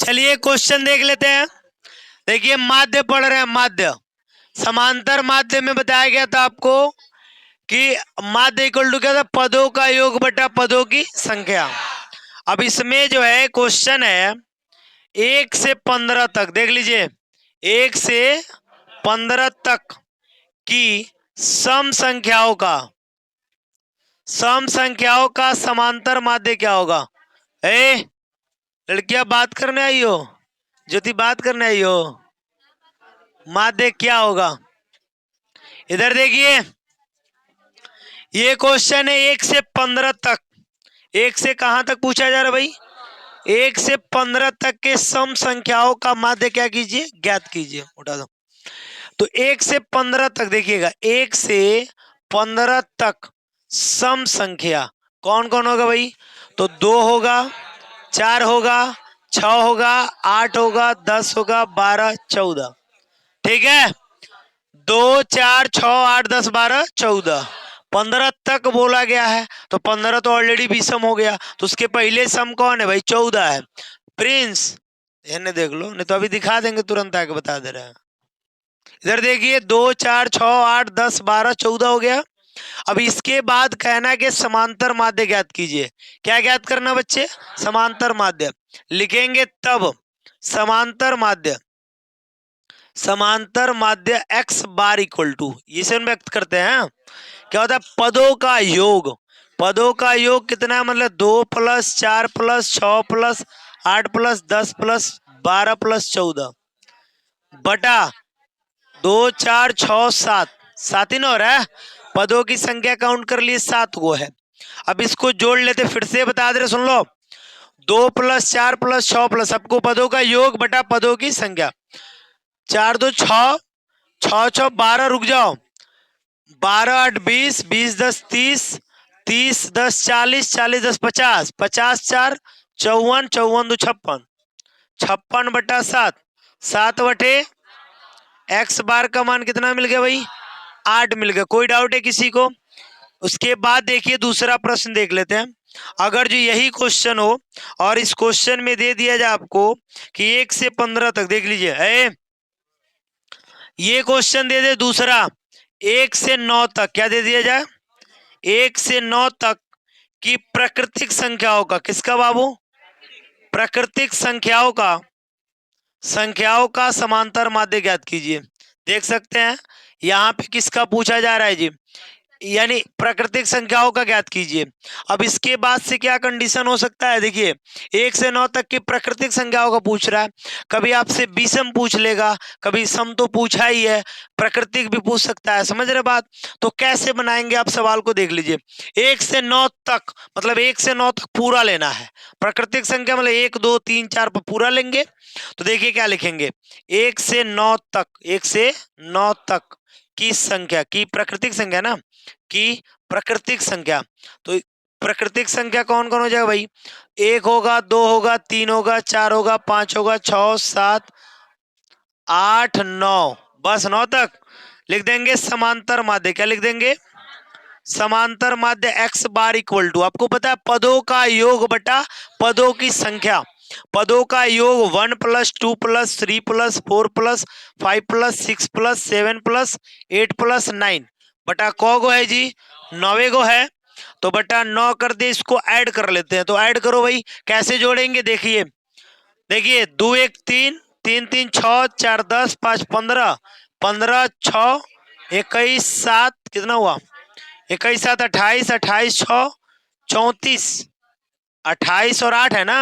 चलिए क्वेश्चन देख लेते हैं। देखिए माध्य पढ़ रहे हैं, माध्य समांतर माध्य में बताया गया था आपको कि माध्य इक्वल टू क्या था, पदों का योग बटा पदों की संख्या। अब इसमें जो है क्वेश्चन है 1 से 15 तक, देख लीजिए 1 से 15 तक की सम संख्याओं का समांतर माध्य क्या होगा। लड़कियां बात करने आई हो, ज्योति बात करने आई हो, माध्य क्या होगा। इधर देखिए ये क्वेश्चन है 1 से 15 तक। 1 से कहां तक पूछा जा रहा है भाई, 1 से 15 तक के सम संख्याओं का माध्य क्या कीजिए, ज्ञात कीजिए। उठा दो। तो 1 से 15 तक देखिएगा, 1 से 15 तक सम संख्या कौन कौन होगा भाई, तो 2 होगा, 4 होगा, 6 होगा, 8 होगा, 10 होगा, 12, 14। ठीक है, 2, 4, 6, 8, 10, 12, 14, 15 तक बोला गया है। तो 15 तो ऑलरेडी विषम हो गया, तो उसके पहले सम कौन है भाई, 14 है। प्रिंस इन्हें देख लो, नहीं तो अभी दिखा देंगे, तुरंत आके बता दे रहा है। इधर देखिए 2, 4, 6, 8, 10, 12, 14 हो गया। अब इसके बाद कहना कि समांतर माध्य ज्ञात कीजिए। क्या ज्ञात करना बच्चे, समांतर माध्य। लिखेंगे तब समांतर माध्य x बार इक्वल टू, इसे व्यक्त करते हैं क्या होता है, पदों का योग। पदों का योग कितना है, मतलब 2 + 4 + 6 + 8 + 10 + 12 + 14 बटा 2, 4, 6, 7, 7 ही ना हो रहा है। पदों की संख्या काउंट कर लिए 7 को है। अब इसको जोड़ लेते, फिर से बता दे रहे, सुन लो। 2 + 4 + 6 + सबको पदों का योग बटा पदों की संख्या। 4, 2, 6, 6, 6, 12, रुक जाओ, 12, 8, 20, 20, 10, 30, 30, 10, 40, 40, 10, 50, 50, 4, 54, 54, 2, 56, 56 बटा 7, 7 बटे x बार का मान कितना मिल गया भाई, 8 मिल गया। कोई डाउट है किसी को। उसके बाद देखिए दूसरा प्रश्न देख लेते हैं। अगर जो यही क्वेश्चन हो और इस क्वेश्चन में दे दिया जाए आपको कि 1 से 15 तक, देख लीजिए ये क्वेश्चन दे दे दूसरा 1 से 9 तक, क्या दे दिया जाए, 1 से 9 तक की प्राकृतिक संख्याओं का, किसका बाबू, प्राकृतिक संख्याओं का समांतर माध्य ज्ञात कीजिए। देख सकते हैं यहाँ पे किसका पूछा जा रहा है जी, यानी प्राकृतिक संख्याओं का ज्ञात कीजिए। अब इसके बाद से क्या कंडीशन हो सकता है, देखिए 1 से 9 तक की प्राकृतिक संख्याओं का पूछ रहा है। कभी आपसे विषम पूछ लेगा, कभी सम तो पूछा ही है, प्राकृतिक भी पूछ सकता है, समझ रहे बात। तो कैसे बनाएंगे आप सवाल को, देख लीजिए 1 से 9 तक, मतलब 1 से 9 तक पूरा लेना है। प्राकृतिक संख्या मतलब 1, 2, 3, 4 पर पूरा लेंगे। तो देखिए क्या लिखेंगे, 1 से 9 तक, 1 से 9 तक की संख्या, की प्राकृतिक संख्या ना, की प्राकृतिक संख्या। तो प्राकृतिक संख्या कौन कौन हो जाएगा भाई, 1 होगा, 2 होगा, 3 होगा, 4 होगा, 5 होगा, 6, 7, 8, 9, बस 9 तक लिख देंगे। समांतर माध्य क्या लिख देंगे, समांतर माध्य x बार इक्वल टू, आपको पता है पदों का योग बटा पदों की संख्या। पदों का योग 1 + 2 + 3 + 4 + 5 + 6 + 7 + 8 + 9 बटा कौ गो है जी, 9 गो है। तो बटा 9 कर दे, इसको ऐड कर लेते हैं। तो ऐड करो भाई, कैसे जोड़ेंगे, देखिए 2 1 3, 3 3 6, 4 10, 5 15, 15 6 21 7, कितना हुआ, 21 7 28, 28 6 34, 28 और 8 है ना,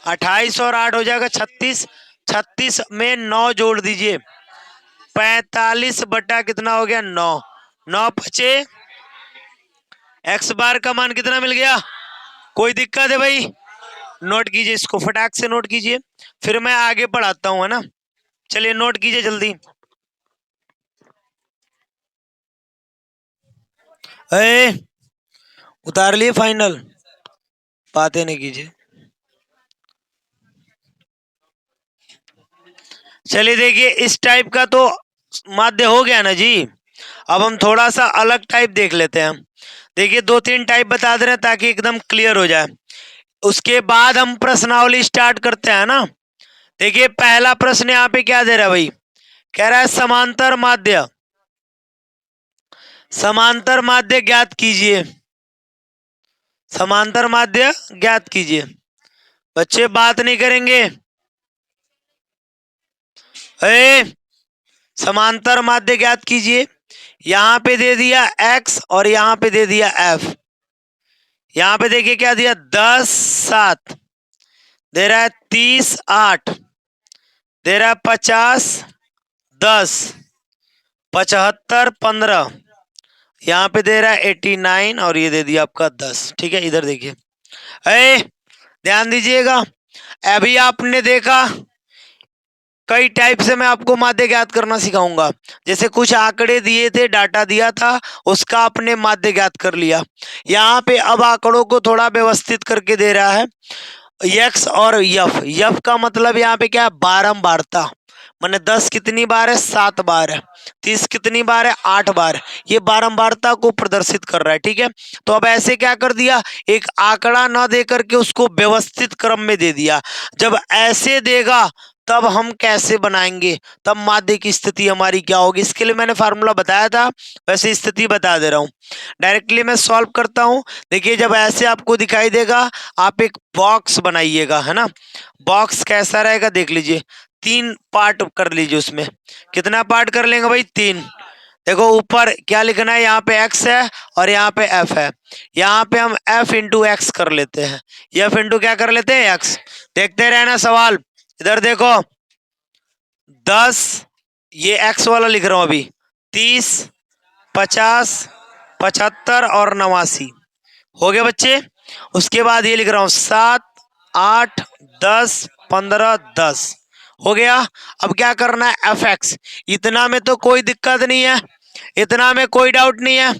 28 और 8 हो जाएगा 36, 36 में 9 जोड़ दीजिए, 45 बटा कितना हो गया 9, 9 बचे, x बार का मान कितना मिल गया। कोई दिक्कत है भाई, नोट कीजिए, इसको फटाक से नोट कीजिए, फिर मैं आगे पढ़ाता हूँ, है ना। चलिए नोट कीजिए जल्दी। उतार लिए फाइनल, बातें नहीं कीजिए। चलिए देखिए इस टाइप का तो माध्य हो गया ना जी। अब हम थोड़ा सा अलग टाइप देख लेते हैं। देखिए 2-3 टाइप बता दे रहे हैं ताकि एकदम क्लियर हो जाए। उसके बाद हम प्रश्नावली स्टार्ट करते हैं ना। देखिए पहला प्रश्न यहाँ पे क्या दे रहा है भाई, कह रहा है समांतर माध्य ज्ञात कीजिए, समांतर माध्य ज्ञात कीजिए। बच्चे बात नहीं करेंगे। समांतर माध्य ज्ञात कीजिए। यहां पे दे दिया x और यहां पे दे दिया f। यहां पे देखिए क्या दिया, 10 7 दे रहा है, 30 8 दे रहा है, 50 10 75 15, यहाँ पे दे रहा है 89 और ये दे दिया आपका 10। ठीक है, इधर देखिए, ध्यान दीजिएगा। अभी आपने देखा कई टाइप से मैं आपको माध्य ज्ञात करना सिखाऊंगा। जैसे कुछ आंकड़े दिए थे, डाटा दिया था, उसका आपने माध्य ज्ञात कर लिया। यहाँ पे अब आंकड़ों को थोड़ा व्यवस्थित करके दे रहा है, यक्स और यफ। यफ का मतलब यहाँ पे क्या है, बारंबारता। मैंने 10 कितनी बार है, 7 बार है। 30 कितनी बार है, 8 बार। ये बारंबारता को प्रदर्शित कर रहा है। ठीक है, तो अब ऐसे क्या कर दिया, एक आंकड़ा ना दे करके उसको व्यवस्थित क्रम में दे दिया। जब ऐसे देगा तब हम कैसे बनाएंगे, तब माध्य की स्थिति हमारी क्या होगी, इसके लिए मैंने फार्मूला बताया था, वैसे स्थिति बता दे रहा हूँ। डायरेक्टली मैं सॉल्व करता हूँ। देखिए जब ऐसे आपको दिखाई देगा, आप एक बॉक्स बनाइएगा, है ना। बॉक्स कैसा रहेगा देख लीजिए, 3 पार्ट कर लीजिए। उसमें कितना पार्ट कर लेंगे भाई, 3। देखो ऊपर क्या लिखना है, यहाँ पे x है और यहाँ पे f है। यहाँ पे हम f इंटू एक्स कर लेते हैं, f इंटू क्या कर लेते हैं, x। देखते रहना सवाल, इधर देखो 10, ये x वाला लिख रहा हूं अभी, 30 50 75 और 89 हो गए बच्चे। उसके बाद ये लिख रहा हूं 7 8 10 15 10 हो गया। अब क्या करना है, एफ एक्स। इतना में तो कोई दिक्कत नहीं है, इतना में कोई डाउट नहीं है,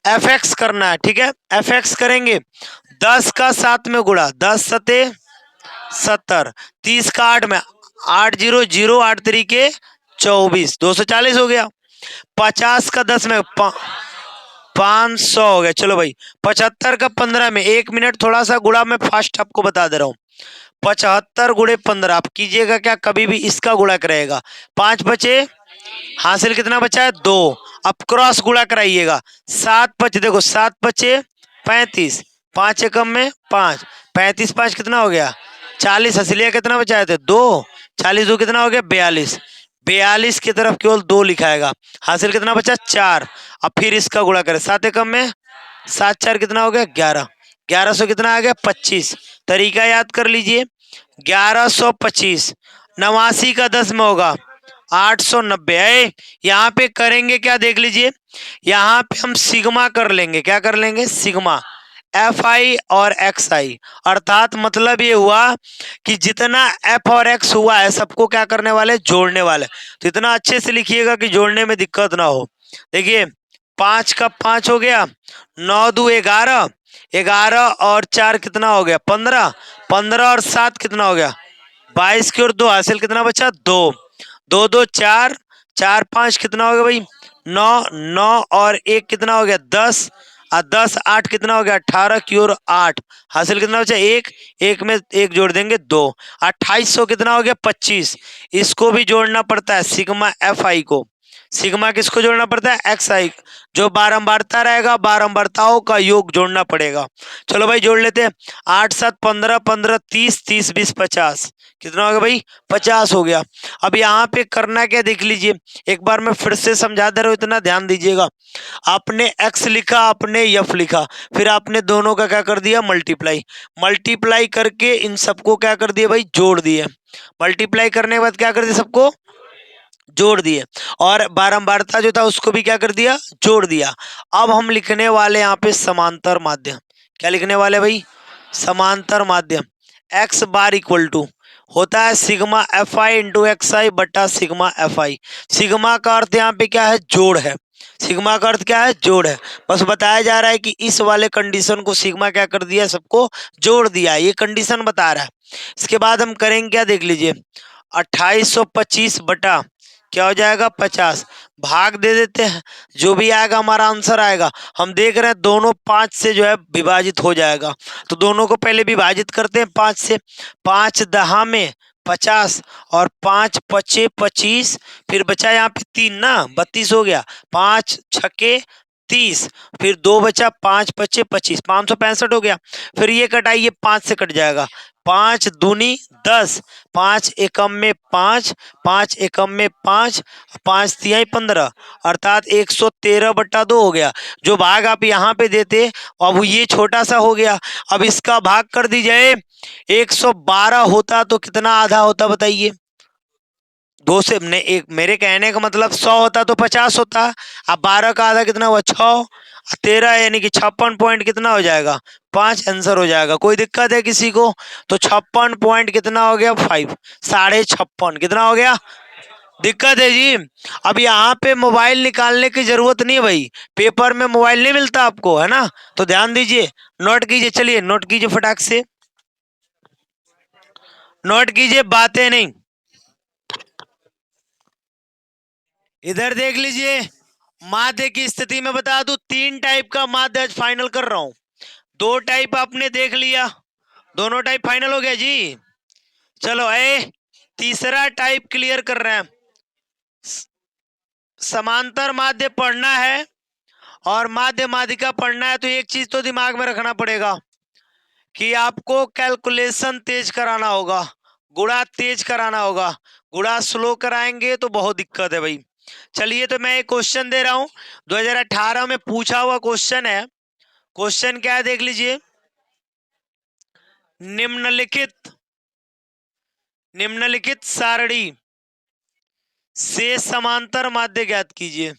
एफ एक्स करना है। ठीक है, एफ एक्स करेंगे, 10 का 7 में गुणा, 10 सते 70, 30 का 8 में, 8 0 0 8 तरीके 24, 240 हो गया। 50 का 10 में 500 हो गया। चलो भाई, 75 का 15 में, 1 मिनट थोड़ा सा गुणा मैं फास्ट आपको बता दे रहा हूँ। 75 गुणे 15 आप कीजिएगा क्या, कभी भी इसका गुणा कराएगा, 5 बचे, हासिल कितना बचा है, 2। अब क्रॉस गुणा कराइएगा, 7 बचे, देखो 7 बचे 35, 5 एकम में 5, 35 5 कितना हो गया, 40। हसीलिया कितना बचाए थे, 2। 40 2 कितना हो गया, 42। 42 की तरफ केवल 2 लिखाएगा, हासिल कितना बचा, 4। अब फिर इसका गुणा करें, 7 एकम में 7 4 कितना हो गया, 11। 1100 कितना आ गया, 25। तरीका याद कर लीजिए, 1125 89 का 10 में होगा 890। यहाँ पे करेंगे क्या देख लीजिए, यहाँ पे हम सिग्मा कर लेंगे, क्या कर लेंगे, सिग्मा एफ आई और एक्स आई। अर्थात मतलब ये हुआ कि जितना एफ और एक्स हुआ है सबको क्या करने वाले, जोड़ने वाले। तो इतना अच्छे से लिखिएगा कि जोड़ने में दिक्कत ना हो। देखिए 5 का 5 हो गया, 9 2 11, 11 और 4 कितना हो गया, 15, 15 और 7 कितना हो गया, 22 की और 2, हासिल कितना बचा, 2। 2 2 4, 4 5 कितना हो गया भाई, 9, 9 और 1 कितना हो गया, 10, और 10 8 कितना हो गया, 18 की और 8, हासिल कितना बचा, 1। 1 में 1 जोड़ देंगे, 2। 2800 कितना हो गया, 25। इसको भी जोड़ना पड़ता है, सिग्मा एफ आई को। सिग्मा किसको जोड़ना पड़ता है, एक्स आई। जो बारंबारता रहेगा, बारंबारताओं का योग जोड़ना पड़ेगा। चलो भाई जोड़ लेते हैं, 8 7 15 15 30 30 20 50 कितना हो गया भाई, 50 हो गया। अब यहाँ पे करना क्या देख लीजिए, एक बार मैं फिर से समझा दे रहा हूँ, इतना ध्यान दीजिएगा। आपने x लिखा, आपने f लिखा, फिर आपने दोनों का क्या कर दिया, मल्टीप्लाई। मल्टीप्लाई करके इन सबको क्या कर दिया भाई, जोड़ दिए। मल्टीप्लाई करने के बाद क्या कर दिया, सबको जोड़ दिए, और बारंबारता जो था उसको भी क्या कर दिया, जोड़ दिया। अब हम लिखने वाले यहाँ पे समांतर माध्यम। क्या लिखने वाले भाई, समांतर माध्यम। एक्स बार इक्वल टू होता है sigma f i into x i बटा सिग्मा एफ आई। सिग्मा का अर्थ यहाँ पे क्या है, जोड़ है। सिग्मा का अर्थ क्या है, जोड़ है। बस बताया जा रहा है कि इस वाले कंडीशन को सिग्मा क्या कर दिया, सबको जोड़ दिया, ये कंडीशन बता रहा है। इसके बाद हम करेंगे क्या देख लीजिए, 2825 बटा क्या हो जाएगा, 50, भाग दे देते हैं, जो भी आएगा हमारा आंसर आएगा। हम देख रहे हैं दोनों 5 से जो है विभाजित हो जाएगा, तो दोनों को पहले विभाजित करते हैं 5 से। 5 10 में 50 और 5 पचे 25, फिर बचा यहाँ पे 3 ना, 32 हो गया। 5 छके 30, फिर 2 बचा, 5 पचे 25, 565 हो गया। फिर ये कटाइए, 5 से कट जाएगा। 5 दूनी 10, 5 एकम में 5, 5 एकम में 5, 5 तिहाई 15, अर्थात 113/2 हो गया। जो भाग आप यहाँ पे देते, अब ये छोटा सा हो गया। अब इसका भाग कर दीजिए। 112 होता तो कितना आधा होता बताइए? 2 से ने एक, मेरे कहने का मतलब 100 होता तो 50 होता। अब 12 का आधा कितना हुआ? 6, 13 यानी कि 56 पॉइंट कितना हो जाएगा? 5 आंसर हो जाएगा। कोई दिक्कत है किसी को? तो 56 पॉइंट कितना हो गया? 5, 56.5 कितना हो गया? दिक्कत है जी। अब यहाँ पे मोबाइल निकालने की जरूरत नहीं है भाई, पेपर में मोबाइल नहीं मिलता आपको, है ना? तो ध्यान दीजिए, नोट कीजिए। चलिए नोट कीजिए फटाक से, नोट कीजिए, बातें नहीं। इधर देख लीजिए, माध्य की स्थिति में बता दूं, 3 टाइप का माध्य आज फाइनल कर रहा हूं। 2 टाइप आपने देख लिया, दोनों टाइप फाइनल हो गया जी। चलो तीसरा टाइप क्लियर कर रहे हैं। समांतर माध्य पढ़ना है और माध्य माध्यिका पढ़ना है, तो एक चीज तो दिमाग में रखना पड़ेगा कि आपको कैलकुलेशन तेज कराना होगा, गुणा तेज कराना होगा। गुणा स्लो कराएंगे तो बहुत दिक्कत है भाई। चलिए, तो मैं एक क्वेश्चन दे रहा हूं, 2018 में पूछा हुआ क्वेश्चन है। क्वेश्चन क्या है देख लीजिए। निम्नलिखित सारणी से समांतर माध्य ज्ञात कीजिए।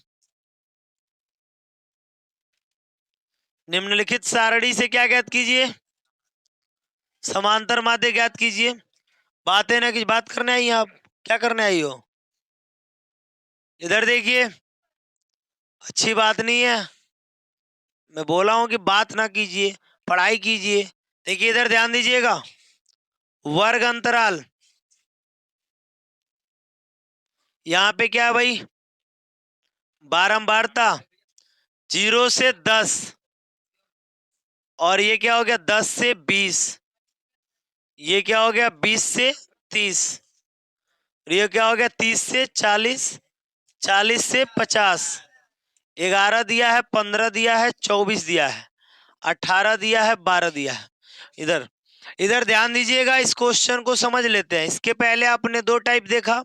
निम्नलिखित सारणी से क्या ज्ञात कीजिए? समांतर माध्य ज्ञात कीजिए। बातें ना कि बात करने आई हैं आप, क्या करने आई हो? इधर देखिए, अच्छी बात नहीं है। मैं बोला हूं कि बात ना कीजिए, पढ़ाई कीजिए। देखिए इधर ध्यान दीजिएगा, वर्ग अंतराल, यहाँ पे क्या है भाई? बारंबारता 0 से 10, और ये क्या हो गया? 10 से 20, ये क्या हो गया? 20 से 30, ये क्या हो गया? 30 से 40, 40 से 50, 11 दिया है, 15 दिया है, 24 दिया है, 18 दिया है, 12 दिया है। इधर इधर ध्यान दीजिएगा, इस क्वेश्चन को समझ लेते हैं। इसके पहले आपने 2 टाइप देखा,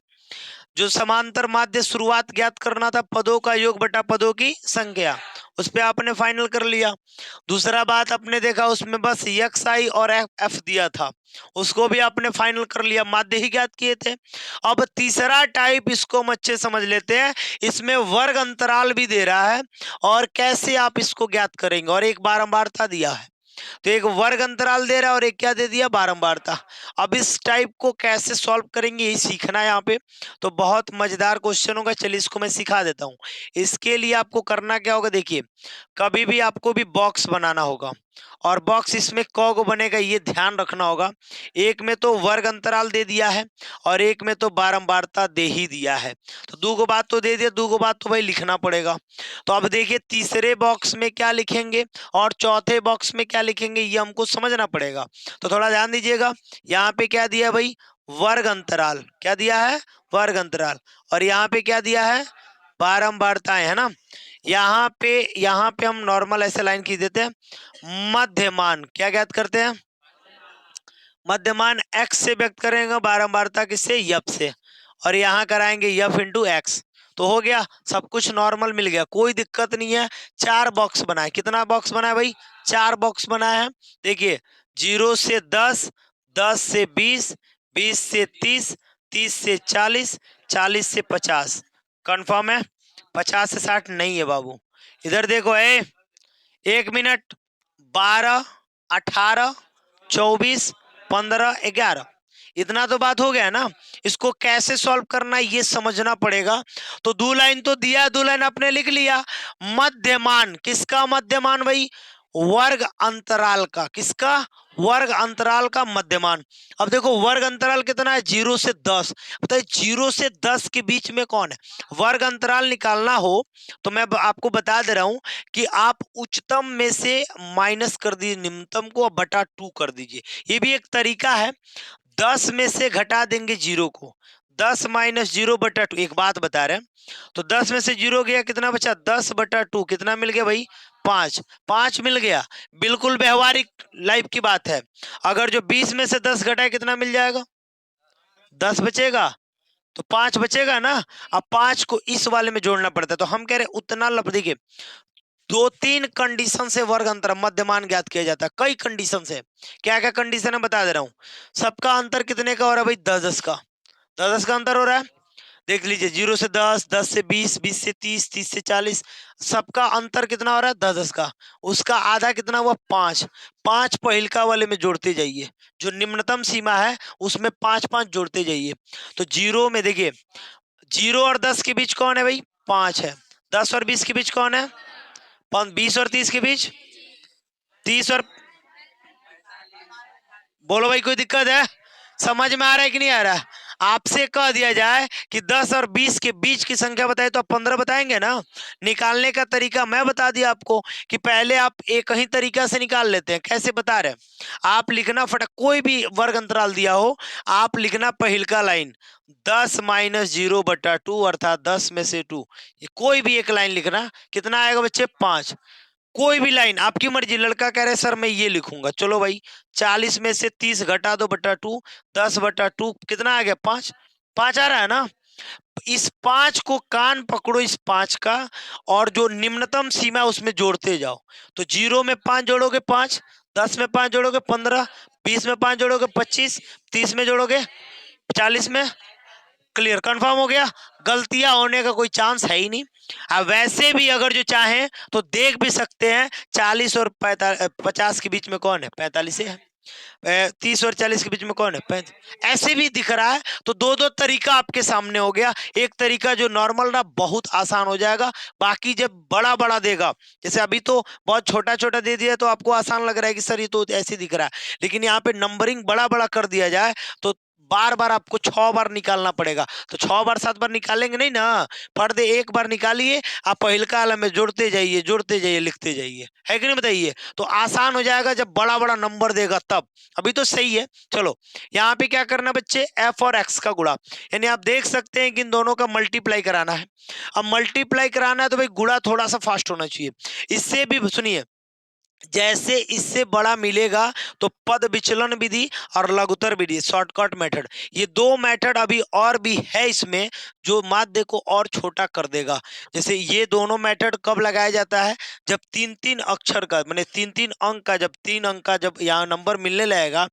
जो समांतर माध्य शुरुआत ज्ञात करना था, पदों का योग बटा पदों की संख्या, उस पे आपने फाइनल कर लिया। दूसरा बात आपने देखा, उसमें बस एक्स आई और एफ दिया था, उसको भी आपने फाइनल कर लिया, माध्य ही ज्ञात किए थे। अब तीसरा टाइप, इसको हम अच्छे समझ लेते हैं। इसमें वर्ग अंतराल भी दे रहा है और कैसे आप इसको ज्ञात करेंगे, और एक बारंबारता दिया है। तो एक वर्ग अंतराल दे रहा है और एक क्या दे दिया? बारंबारता। अब इस टाइप को कैसे सॉल्व करेंगे, यही सीखना है यहाँ पे। तो बहुत मजेदार क्वेश्चन होगा, चलिए इसको मैं सिखा देता हूँ। इसके लिए आपको करना क्या होगा, देखिए, कभी भी आपको भी बॉक्स बनाना होगा, और बॉक्स इसमें कौ बनेगा ये ध्यान रखना होगा। एक में तो वर्ग अंतराल दे दिया है और एक में तो बारंबारता दे ही दिया है, तो 2 बात तो दे दिया, 2 बात तो भाई लिखना पड़ेगा। तो अब देखिए, तीसरे बॉक्स में क्या लिखेंगे और चौथे बॉक्स में क्या लिखेंगे, ये हमको समझना पड़ेगा। तो थोड़ा ध्यान दीजिएगा, यहाँ पे क्या दिया भाई? वर्ग अंतराल। क्या दिया है? वर्ग अंतराल। और यहाँ पे क्या दिया है? बारंबारताएं, है ना? यहाँ पे हम नॉर्मल ऐसे लाइन खींच देते हैं। मध्यमान क्या ज्ञात करते हैं? मध्यमान x से व्यक्त करेंगे, बारंबारता किससे? यफ से, और यहाँ कराएंगे यफ इंटू एक्स। तो हो गया, सब कुछ नॉर्मल मिल गया, कोई दिक्कत नहीं है। 4 बॉक्स बनाए। कितना बॉक्स बनाए भाई? 4 बॉक्स बनाए हैं। देखिए, 0 से 10, 10 से 20, 20 से 30, 30 से 40, 40 से 50। कंफर्म है? 50 से 60 नहीं है बाबू। इधर देखो, 1 मिनट, 12, 18, 24, 15, 11, इतना तो बात हो गया ना। इसको कैसे सॉल्व करना है ये समझना पड़ेगा। तो 2 लाइन तो दिया, 2 लाइन आपने लिख लिया। मध्यमान, किसका मध्यमान भाई? वर्ग अंतराल का। किसका? वर्ग अंतराल का मध्यमान। अब देखो, वर्ग अंतराल कितना है? 0 से 10। बताइए, 0 से 10 के बीच में कौन है? वर्ग अंतराल निकालना हो तो मैं आपको बता दे रहा हूं कि आप उच्चतम में से माइनस कर दीजिए निम्नतम को, बटा 2 कर दीजिए। ये भी एक तरीका है। 10 में से घटा देंगे 0 को, 10 माइनस 0/2। एक बात बता रहे हैं, तो 10 में से 0 गया, कितना बचा? 10/2। कितना मिल गया भाई? 5। 5 मिल गया। बिल्कुल व्यवहारिक लाइफ की बात है। अगर जो 20 में से 10 घटाए, कितना मिल जाएगा? 10 बचेगा, तो 5 बचेगा ना। अब 5 को इस वाले में जोड़ना पड़ता है, तो हम कह रहे उतना देखिए, 2-3 कंडीशन से वर्ग अंतर मध्यमान ज्ञात किया जाता है, कई कंडीशन से। क्या क्या कंडीशन है बता दे रहा हूं। सबका अंतर कितने का हो रहा है भाई? 10-10 का। 10-10 का अंतर हो रहा है। देख लीजिए, 0 से 10, 10 से 20, 20 से 30, 30 से 40, सबका अंतर कितना हो रहा है? 10-10 का। उसका आधा कितना हुआ? 5। 5 पहिलका वाले में जोड़ते जाइए, जो निम्नतम सीमा है उसमें 5-5 जोड़ते जाइए। तो 0 में देखिए, 0 और 10 के बीच कौन है भाई? 5 है। 10 और 20 के बीच कौन है? 20 और 30 के बीच? 30 और, बोलो भाई, कोई दिक्कत है? समझ में आ रहा है कि नहीं आ रहा है? आपसे कह दिया जाए कि 10 और 20 के बीच की संख्या बताए, तो आप 15 बताएंगे ना। निकालने का तरीका मैं बता दिया आपको कि पहले आप एक ही तरीका से निकाल लेते हैं। कैसे बता रहे हैं? आप लिखना फटक, कोई भी वर्ग अंतराल दिया हो, आप लिखना पहिलका लाइन 10 माइनस 0/2, अर्थात 10 में से 2। ये कोई भी एक लाइन लिखना। कितना आएगा बच्चे? 5। कोई भी लाइन आपकी मर्जी। लड़का कह रहे सर मैं ये लिखूंगा, चलो भाई, 40 में से 30 घटा दो बटा 2, 10/2 कितना आ गया? 5। 5 आ रहा है ना। इस 5 को कान पकड़ो, इस 5 का, और जो निम्नतम सीमा है उसमें जोड़ते जाओ। तो 0 में 5 जोड़ोगे 5, 10 में 5 जोड़ोगे 15, 20 में 5 जोड़ोगे 25, 30 में जोड़ोगे 40 में। क्लियर, कंफर्म हो गया। गलतियां होने का कोई चांस है ही नहीं। अब वैसे भी अगर जो चाहे तो देख भी सकते हैं, 40 और 50 के बीच में कौन है? 45 है। 30 और 40 के बीच में कौन है? 35। ऐसे भी दिख रहा है। तो दो दो तरीका आपके सामने हो गया। एक तरीका जो नॉर्मल ना, बहुत आसान हो जाएगा। बाकी जब बड़ा बड़ा देगा, जैसे अभी तो बहुत छोटा छोटा दे दिया, तो आपको आसान लग रहा है कि सर ये तो ऐसे दिख रहा है, लेकिन यहाँ पे नंबरिंग बड़ा बड़ा कर दिया जाए तो बार बार आपको 6 बार निकालना पड़ेगा। तो 6 बार 7 बार निकालेंगे नहीं ना। पर्दे एक बार निकालिए, आप पहिलका आलम में जोड़ते जाइए, लिखते जाइए, है कि नहीं बताइए? तो आसान हो जाएगा जब बड़ा बड़ा नंबर देगा तब। अभी तो सही है। चलो, यहाँ पे क्या करना बच्चे? एफ और एक्स का गुणा, यानी आप देख सकते हैं कि इन दोनों का मल्टीप्लाई कराना है। अब मल्टीप्लाई कराना है तो भाई गुणा थोड़ा सा फास्ट होना चाहिए। इससे भी सुनिए, जैसे इससे बड़ा मिलेगा तो पद विचलन विधि और लघुत्तर विधि, शॉर्टकट मेथड, ये दो मेथड अभी और भी है इसमें, जो माध्य को और छोटा कर देगा। जैसे ये दोनों मेथड कब लगाया जाता है? जब 3-3 अक्षर का, माने 3-3 अंक का, जब 3 अंक का जब यहाँ नंबर मिलने लगेगा,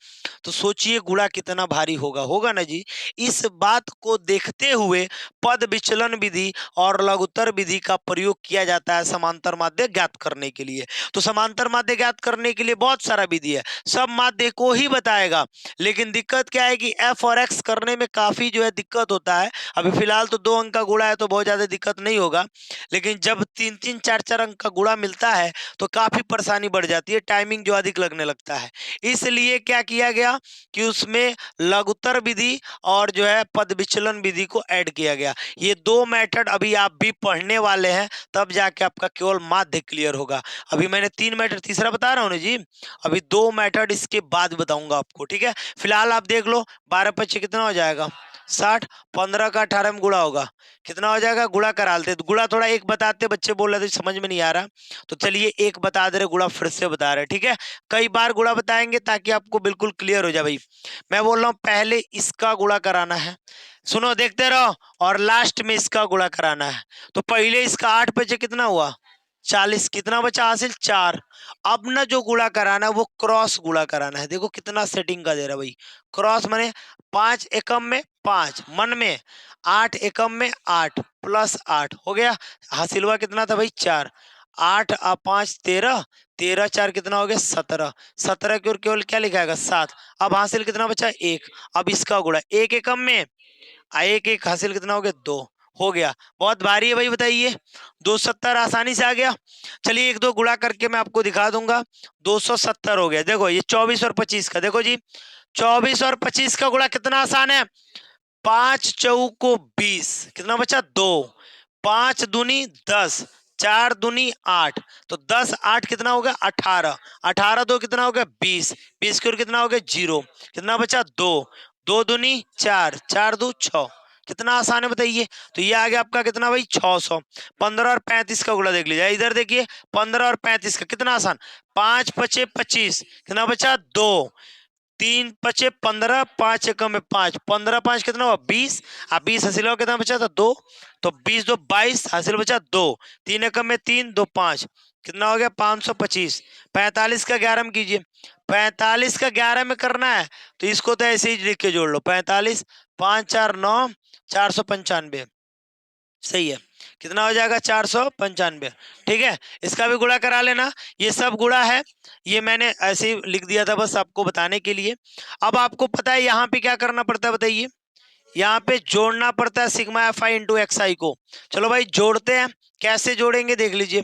तो सोचिए गुणा कितना भारी होगा। होगा ना जी। इस बात को देखते हुए पद विचलन विधि और लघुत्तर विधि का प्रयोग किया जाता है समांतर माध्य ज्ञात करने के लिए। तो समांतर माध्य ज्ञात करने के लिए बहुत सारा विधि है, सब माध्य को ही बताएगा। लेकिन दिक्कत क्या है कि एफ और एक्स करने में काफी जो है दिक्कत होता है। अभी फिलहाल तो 2 अंक का गुणा है तो बहुत ज्यादा दिक्कत नहीं होगा, लेकिन जब 3-3 4-4 अंक का गुणा मिलता है तो काफी परेशानी बढ़ जाती है, टाइमिंग जो अधिक लगने लगता है। इसलिए क्या किया गया कि उसमें लघुत्तर विधि और जो है पद विचलन विधि को ऐड किया गया। ये दो मेथड अभी आप भी पढ़ने वाले हैं, तब जाके आपका केवल माध्य क्लियर होगा। अभी मैंने 3 मेथड, तीसरा बता रहा हूँ ना जी। अभी 2 मेथड इसके बाद बताऊंगा आपको, ठीक है? फिलहाल आप देख लो, 12-5 कितना हो जाएगा? 60। 15 का 18 में गुणा होगा, कितना हो जाएगा? गुणा करा लेते। तो गुणा थोड़ा एक बताते, बच्चे बोल रहे थे समझ में नहीं आ रहा, तो चलिए एक बता दे रहे, गुणा फिर से बता रहे, ठीक है? कई बार गुणा बताएंगे ताकि आपको बिल्कुल क्लियर हो जाए भाई। मैं बोल रहा हूँ पहले इसका गुणा कराना है, सुनो देखते रहो, और लास्ट में इसका गुणा कराना है। तो पहले इसका 8 बचे, कितना हुआ? 40। कितना बचा हासिल? 4। अब ना जो गुणा कराना है वो क्रॉस गुणा कराना है। देखो कितना सेटिंग का दे रहा है भाई। क्रॉस माने 5 एकम में 5, मन में 8 एकम में 8 प्लस 8 हो गया। हासिल हुआ कितना था भाई? 4। 8 और 5 13, 13 4 कितना हो गया? 17। 17 की ओर केवल क्या लिखाएगा? 7। अब हासिल कितना बचा? 1। अब इसका गुणा 1 एकम में, एक एक हासिल कितना हो गया? 2 हो गया। बहुत भारी है भाई, बताइए। 270 आसानी से आ गया। चलिए एक दो गुणा करके मैं आपको दिखा दूंगा। 270 हो गया। देखो ये 24 और 25 का, देखो जी, 24 और 25 का गुणा कितना आसान है। 5 चौको 20, कितना बचा? 2। 5 दूनी 10, 4 दूनी 8, तो 10 8 कितना हो गया? 18। 18 2 कितना हो गया? 20। 20 की ओर कितना हो गया? 0। कितना बचा? 2। 2 दूनी 4, 4 दू 6। कितना आसान है बताइए। तो ये आ गया आपका कितना भाई 600। 15 और 35 का गुणा देख लीजिए, इधर देखिए 15 और 35 का कितना आसान। 5 पचे 25, कितना बचा 2, 3 पचे 15, 5 एकम में 5, 15 5 कितना हुआ 20, अब 20 हासिल हुआ कितना बचा था 2, तो 20 2 22 हासिल बचा 2, 3 एकम में 3 2 5, कितना हो गया 525। 45 का 11 में कीजिए, 45 का 11 में करना है तो इसको तो ऐसे ही लिख के जोड़ लो, 45 5 4 9 495, सही है। कितना हो जाएगा 495। ठीक है, इसका भी गुणा करा लेना, ये सब गुणा है, ये मैंने ऐसे ही लिख दिया था बस आपको बताने के लिए। अब आपको पता है यहाँ पे क्या करना पड़ता है बताइए, यहाँ पे जोड़ना पड़ता है sigma f i into x i को। चलो भाई जोड़ते हैं, कैसे जोड़ेंगे देख लीजिए।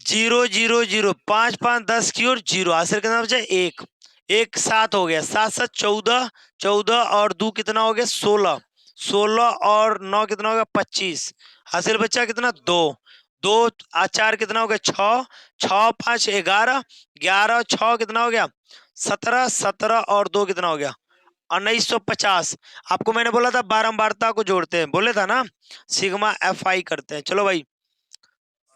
0 0 0, 5 5 10 की और 0, हासिल कितना बचा 1, 1 7 हो गया, 7 7 14, 14 और 2 कितना हो गया 16, 16 और 9 कितना हो गया 25, हासिल बचा कितना 2, 2 4 कितना हो गया 6, 6 5 11, 11 और 6 कितना हो गया 17, 17 और 2 कितना हो गया 1950। आपको मैंने बोला था बारंबारता को जोड़ते हैं, बोले था ना सिग्मा एफ आई करते हैं। चलो भाई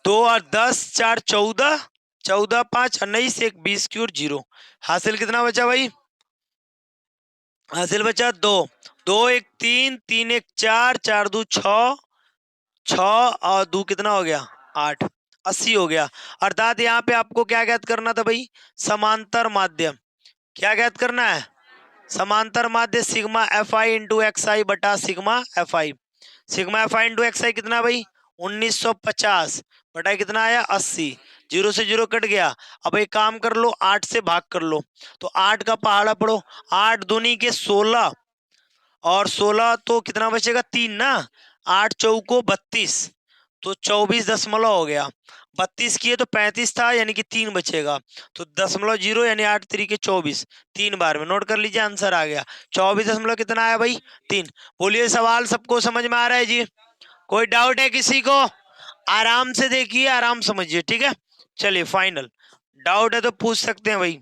2 और 10 4 14, 14 5 19, 1 20 की और 0, हासिल कितना बचा भाई, हासिल बचा 2, 2 1 3, 3 1 4, 4 2 6, 6 और 2 कितना हो गया 8, 80 हो गया। अर्थात यहाँ पे आपको क्या ज्ञात करना था भाई, समांतर माध्य। क्या ज्ञात करना है, समांतर माध्य sigma f i into x i बटा sigma f i. Sigma f i into x i कितना भाई 1950 बटा कितना आया 80, 0 से 0 कट गया। अब एक काम कर लो 8 से भाग कर लो, तो 8 का पहाड़ा पढ़ो, 8 दूनी के 16 और 16 तो कितना बचेगा 3 ना, 8 चौको 32, तो 24 दशमलव हो गया, 32 किए तो 35 था यानी कि 3 बचेगा, तो 0.0 यानी 8 तरीके 24, 3 बार में नोट कर लीजिए, आंसर आ गया 24 दशमलव कितना आया भाई 3। बोलिए सवाल सबको समझ में आ रहा है जी, कोई डाउट है किसी को, आराम से देखिए आराम समझिए, ठीक है। चलिए फाइनल डाउट है तो पूछ सकते हैं भाई।